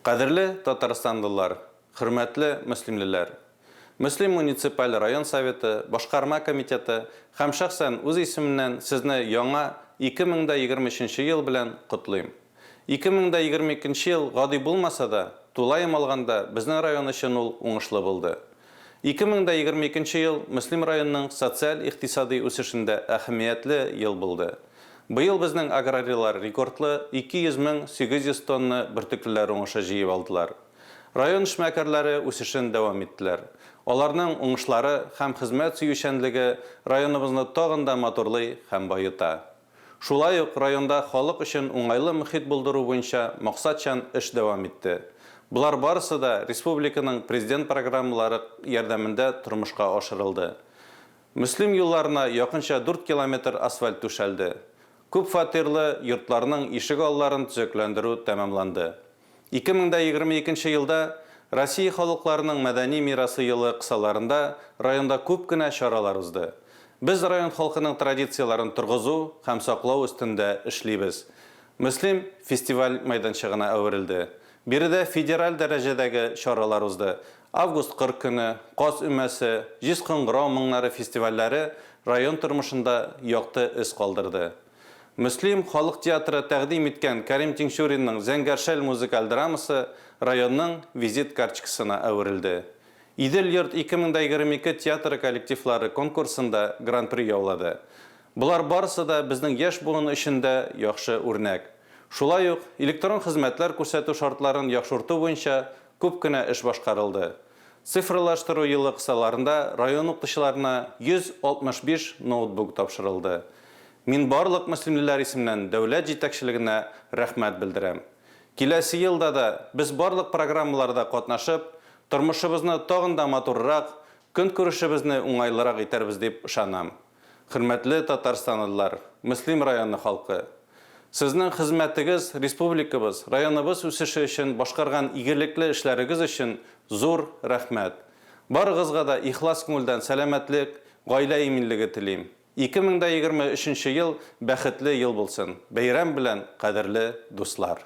Кадерле Татарстандылар, хөрмәтле мөслимлеләр. Мөслим муниципаль район советы, башкарма комитеты һәм шәхсән үз исеменнән сезне яңа 2023 ел белән котлыйм. 2022 ел гади булмаса да, тулайым алганда безнең район өчен ул уңышлы булды. 2022 ел Мөслим районының социаль-икътисади үсешендә әһәмиятле ел булды. Быел безнең аграрийлар рекордлы 200,800 тонна бөртеклеләр уңышы җыеп алдылар. Район эшмәкәрләре үсешен дәвам иттеләр. Аларның уңышлары һәм хезмәт сөючәнлеге районыбызны тагын да матурлый һәм байыта. Шулай ук районда халык өчен уңайлы мөхит булдыру буенча максатчан эш дәвам итте. Булар барысы да республиканың президент программалары ярдәмендә тормышка ашырылды. Мөслим юлларына якынча 4 километр асфальт түшәлде. Күп фатирлы йортларның ишек алларын төзекләндерү тәмамланды. 2022 елда Россия халыкларының мәдәни мирасы елы кысаларында районда күп кенә чаралар узды. Без район халкының традицияларын торгызу һәм саклау өстендә эшлибез. Мөслим фестиваль мәйданчыгына әверелде. Биредә федераль дәрәҗәдәге чаралар узды. Август 40 көне Каз өмәсе, Җиз кыңгырау моңнары фестивальләре район тормышында якты эз калдырды. Мөслим халык театры тәкъдим иткән Кәрим Тинчуринның Зәңгәршәл музыкаль драмасы районның визит карточкасына әверелде. Идел йорт 2022 театры коллективлары конкурсында гран-при яулады. Булар барысы да безнең яшь буын өчендә яхшы үрнәк. Шулай ук электрон хезмәтләр күрсәтү шартларын яхшырту буенча күп кенә эш башкарылды. Цифрлаштыру елы кысаларында район укытучыларына 165 ноутбук тапшырылды. Мин барлык мөслимлеләр исеменнән дәүләт җитәкчелегенә рәхмәт белдерәм. Киләсе елда да без барлык программаларда катнашып, тормышыбызны тагын да матуррак, көнкүрешебезне уңайлырак итәрбез дип ышанам. Хөрмәтле Татарстанлылар, Мөслим районы халкы, сезнең хезмәтегез республикабыз, районыбыз үсеше өчен башкарган игелекле эшләрегез өчен зур рәхмәт. Барыгызга да ихлас күңелдән сәламәтлек, гаилә иминлеге телим. 2023 ел бәхетле ел булсын. Бәйрәм белән, кадерле дуслар.